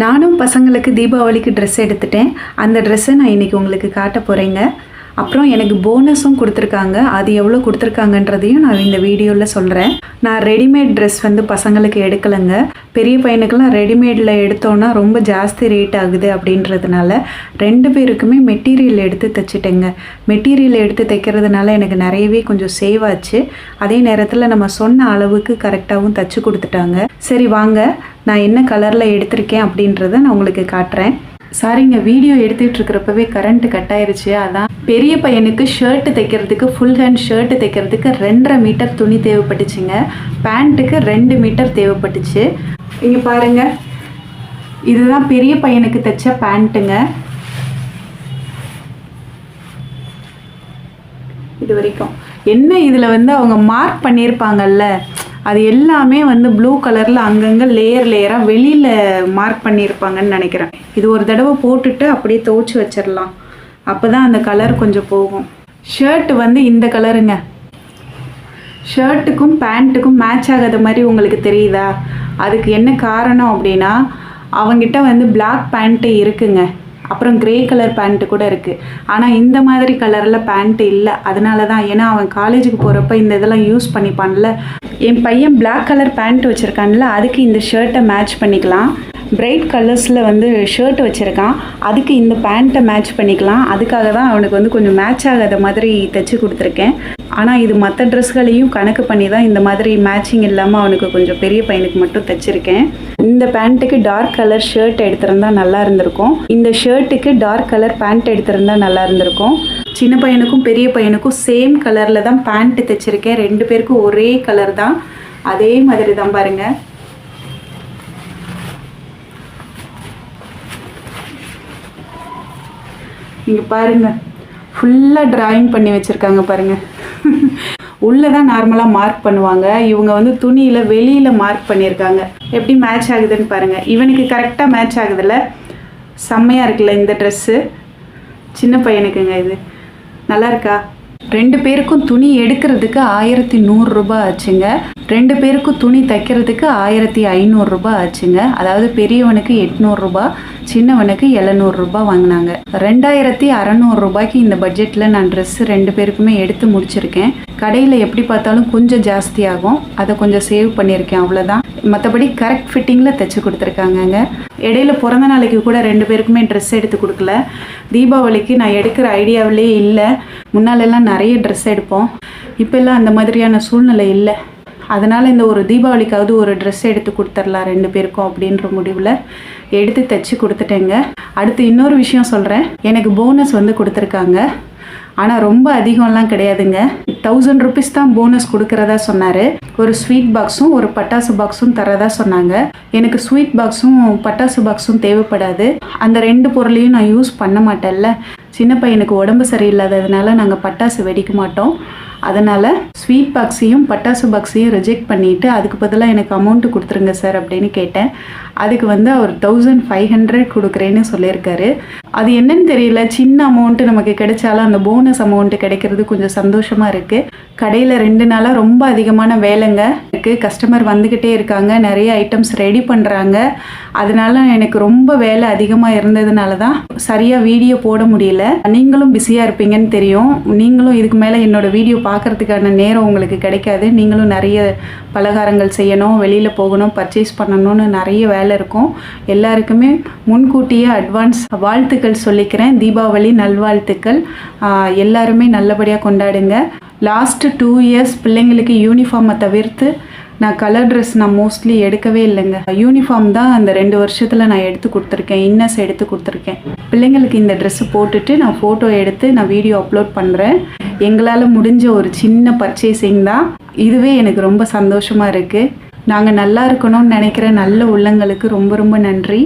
நானும் பசங்களுக்கு தீபாவளிக்கு ட்ரெஸ் எடுத்துட்டேன். அந்த ட்ரெஸ்ஸை நான் இன்றைக்கி உங்களுக்கு காட்ட போகிறேங்க. அப்புறம் எனக்கு போனஸும் கொடுத்துருக்காங்க. அது எவ்வளோ கொடுத்துருக்காங்கன்றதையும் நான் இந்த வீடியோவில் சொல்கிறேன். நான் ரெடிமேட் ட்ரெஸ் பசங்களுக்கு எடுக்கலைங்க. பெரிய பையனுக்கெல்லாம் ரெடிமேடில் எடுத்தோன்னா ரொம்ப ஜாஸ்தி ரேட் ஆகுது அப்படின்றதுனால 2 பேருக்குமே மெட்டீரியல் எடுத்து தைச்சிட்டேங்க. மெட்டீரியல் எடுத்து தைக்கிறதுனால எனக்கு நிறையவே கொஞ்சம் சேவ் ஆச்சு. அதே நேரத்தில் நம்ம சொன்ன அளவுக்கு கரெக்டாகவும் தைச்சி கொடுத்துட்டாங்க. சரி வாங்க, நான் என்ன கலரில் எடுத்திருக்கேன் அப்படின்றத நான் உங்களுக்கு காட்டுறேன். சாரிங்க, வீடியோ எடுத்துகிட்டு இருக்கிறப்பவே கரண்ட்டு கட் ஆயிருச்சு. அதான் பெரிய பையனுக்கு ஷர்ட்டு தைக்கிறதுக்கு, ஃபுல் ஹேண்ட் ஷர்ட்டு தைக்கிறதுக்கு 2.5 மீட்டர் துணி தேவைப்பட்டுச்சுங்க. பேண்ட்டுக்கு 2 மீட்டர் தேவைப்பட்டுச்சு. இங்கே பாருங்கள், இதுதான் பெரிய பையனுக்கு தைச்ச பேண்ட்டுங்க. இது வரைக்கும் என்ன இதில் அவங்க மார்க் பண்ணியிருப்பாங்கல்ல, அது எல்லாமே ப்ளூ கலரில் அங்கங்கே லேயராக வெளியில் மார்க் பண்ணியிருப்பாங்கன்னு நினைக்கிறேன். இது ஒரு தடவை போட்டுட்டு அப்படியே துவைச்சி வச்சிடலாம். அப்போ தான் அந்த கலர் கொஞ்சம் போகும். ஷர்ட்டு இந்த கலருங்க. ஷர்ட்டுக்கும் பேண்ட்டுக்கும் மேட்ச் ஆகாத மாதிரி உங்களுக்கு தெரியுதா? அதுக்கு என்ன காரணம் அப்படின்னா, அவங்கிட்ட பிளாக் பேண்ட்டு இருக்குங்க, அப்புறம் கிரே கலர் பேண்ட்டு கூட இருக்குது. ஆனால் இந்த மாதிரி கலரில் பேண்ட்டு இல்லை. அதனால தான், ஏன்னா அவன் காலேஜுக்கு போகிறப்ப இந்த இதெல்லாம் யூஸ் பண்ணிப்பான்ல. என் பையன் பிளாக் கலர் பேண்ட் வச்சுருக்கான்ல, அதுக்கு இந்த ஷர்ட்டை மேட்ச் பண்ணிக்கலாம். பிரைட் கலர்ஸில் ஷர்ட் வச்சுருக்கான், அதுக்கு இந்த பேண்ட்டை மேட்ச் பண்ணிக்கலாம். அதுக்காக தான் அவனுக்கு கொஞ்சம் மேட்ச் ஆகாத மாதிரி தைச்சி கொடுத்துருக்கேன். ஆனால் இது மற்ற ட்ரெஸ்களையும் கணக்கு பண்ணி தான் இந்த மாதிரி மேட்சிங் இல்லாமல் அவனுக்கு கொஞ்சம் பெரிய பையனுக்கு மட்டும் தைச்சிருக்கேன். இந்த பேண்ட்டுக்கு டார்க் கலர் ஷர்ட் எடுத்திருந்தா நல்லா இருந்திருக்கும். இந்த ஷர்ட்டுக்கு டார்க் கலர் பேண்ட் எடுத்திருந்தா நல்லா இருந்திருக்கும். சின்ன பையனுக்கும் பெரிய பையனுக்கும் சேம் கலரில் தான் பேண்ட் தைச்சிருக்கேன். 2 பேருக்கும் ஒரே கலர் தான். அதே மாதிரி தான் பாருங்கள். இங்கே பாருங்கள், ஃபுல்லாக ட்ராயிங் பண்ணி வச்சுருக்காங்க பாருங்கள். உள்ளே தான் நார்மலாக மார்க் பண்ணுவாங்க. இவங்க துணியில் வெளியில் மார்க் பண்ணியிருக்காங்க. எப்படி மேட்ச் ஆகுதுன்னு பாருங்கள். இவனுக்கு கரெக்டாக மேட்ச் ஆகுதுல்ல, செம்மையாக இருக்குல்ல இந்த ட்ரெஸ்ஸு. சின்ன பையனுக்குங்க இது நல்லா இருக்கா? 2 பேருக்கும் துணி எடுக்கிறதுக்கு 1100 ரூபாய் ஆச்சுங்க. 2 பேருக்கும் துணி தைக்கிறதுக்கு 1500 ரூபாய் ஆச்சுங்க. அதாவது பெரியவனுக்கு 800 ரூபாய், சின்னவனுக்கு 700 ரூபாய் வாங்கினாங்க. 2600 ரூபாய்க்கு இந்த பட்ஜெட்டில் நான் ட்ரெஸ்ஸு 2 பேருக்குமே எடுத்து முடிச்சிருக்கேன். கடையில் எப்படி பார்த்தாலும் கொஞ்சம் ஜாஸ்தி ஆகும், அதை கொஞ்சம் சேவ் பண்ணியிருக்கேன், அவ்வளோதான். மற்றபடி கரெக்ட் ஃபிட்டிங்கில் தைச்சி கொடுத்துருக்காங்கங்க. இடையில பிறந்த நாளைக்கு கூட 2 பேருக்குமே ட்ரெஸ் எடுத்து கொடுக்கல. தீபாவளிக்கு நான் எடுக்கிற ஐடியாவிலே இல்லை. முன்னாலெல்லாம் நிறைய ட்ரெஸ் எடுப்போம், இப்போல்லாம் அந்த மாதிரியான சூழ்நிலை இல்லை. அதனால் இந்த ஒரு தீபாவளிக்காவது ஒரு ட்ரெஸ் எடுத்து கொடுத்துடலாம் 2 பேருக்கும் அப்படின்ற முடிவில் எடுத்து தைச்சி கொடுத்துட்டேங்க. அடுத்து இன்னொரு விஷயம் சொல்கிறேன். எனக்கு போனஸ் கொடுத்துருக்காங்க. ஆனால் ரொம்ப அதிகம்லாம் கிடையாதுங்க. 1000 ருபீஸ் தான் போனஸ் கொடுக்குறதா சொன்னார். ஒரு ஸ்வீட் பாக்ஸும் ஒரு பட்டாசு பாக்ஸும் தரதா சொன்னாங்க. எனக்கு ஸ்வீட் பாக்ஸும் பட்டாசு பாக்ஸும் தேவைப்படாது. அந்த 2 பொருளையும் நான் யூஸ் பண்ண மாட்டேன்ல. சின்ன பையனுக்கு உடம்பு சரியில்லாததுனால நாங்கள் பட்டாசு வெடிக்க மாட்டோம். அதனால் ஸ்வீட் பாக்ஸையும் பட்டாசு பாக்ஸையும் ரிஜெக்ட் பண்ணிவிட்டு அதுக்கு பதிலாக எனக்கு அமௌண்ட்டு கொடுத்துருங்க சார் அப்படின்னு கேட்டேன். அதுக்கு அவர் 1500 கொடுக்குறேன்னு சொல்லியிருக்காரு. அது என்னன்னு தெரியல, சின்ன அமௌண்ட்டு நமக்கு கிடைச்சாலும் அந்த போனஸ் அமௌண்ட்டு கிடைக்கிறது கொஞ்சம் சந்தோஷமாக இருக்குது. கடையில் 2 நாளாக ரொம்ப அதிகமான வேலைங்க இருக்குது. கஸ்டமர் வந்துக்கிட்டே இருக்காங்க, நிறைய ஐட்டம்ஸ் ரெடி பண்ணுறாங்க. அதனால எனக்கு ரொம்ப வேலை அதிகமாக இருந்ததுனால தான் சரியாக வீடியோ போட முடியல. நீங்களும் பிஸியாக இருப்பீங்கன்னு தெரியும். நீங்களும் இதுக்கு மேலே என்னோடய வீடியோ பார்க்குறதுக்கான நேரம் உங்களுக்கு கிடைக்காது. நீங்களும் நிறைய பலகாரங்கள் செய்யணும், வெளியில் போகணும், பர்ச்சேஸ் பண்ணணும்னு நிறைய வேலை இருக்கும். எல்லாருக்குமே முன்கூட்டியே அட்வான்ஸ் வாழ்த்துக்கள் சொல்லிக்கிறேன். தீபாவளி நல்வாழ்த்துக்கள். எல்லாருமே நல்லபடியாக கொண்டாடுங்க. லாஸ்ட்டு 2 இயர்ஸ் பிள்ளைங்களுக்கு யூனிஃபார்மை தவிர்த்து நான் கலர் ட்ரெஸ் மோஸ்ட்லி எடுக்கவே இல்லைங்க. யூனிஃபார்ம் தான் அந்த 2 வருஷத்தில் நான் எடுத்து கொடுத்துருக்கேன். இன்னர்ஸ் எடுத்து கொடுத்துருக்கேன். பிள்ளைங்களுக்கு இந்த ட்ரெஸ்ஸு போட்டுட்டு நான் ஃபோட்டோ எடுத்து நான் வீடியோ அப்லோட் பண்ணுறேன். எங்களால் முடிஞ்ச ஒரு சின்ன பர்ச்சேசிங் தான். இதுவே எனக்கு ரொம்ப சந்தோஷமாக இருக்குது. நாங்கள் நல்லா இருக்கணும்னு நினைக்கிற நல்ல உள்ளங்களுக்கு ரொம்ப ரொம்ப நன்றி.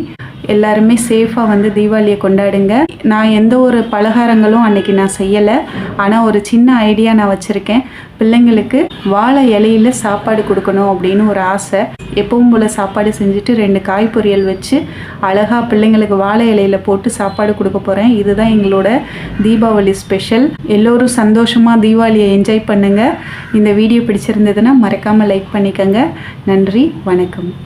எல்லாருமே சேஃபாக தீபாவளியை கொண்டாடுங்க. நான் எந்த ஒரு பலகாரங்களும் அன்றைக்கி நான் செய்யலை. ஆனால் ஒரு சின்ன ஐடியா நான் வச்சுருக்கேன். பிள்ளைங்களுக்கு வாழை இலையில் சாப்பாடு கொடுக்கணும் அப்படின்னு ஒரு ஆசை. எப்பவும் போல் சாப்பாடு செஞ்சுட்டு 2 காய் பொரியல் வச்சு அழகாக பிள்ளைங்களுக்கு வாழை இலையில் போட்டு சாப்பாடு கொடுக்க போகிறேன். இதுதான் எங்களோட தீபாவளி ஸ்பெஷல். எல்லோரும் சந்தோஷமாக தீபாவளியை என்ஜாய் பண்ணுங்கள். இந்த வீடியோ பிடிச்சிருந்ததுன்னா மறக்காமல் லைக் பண்ணிக்கோங்க. நன்றி, வணக்கம்.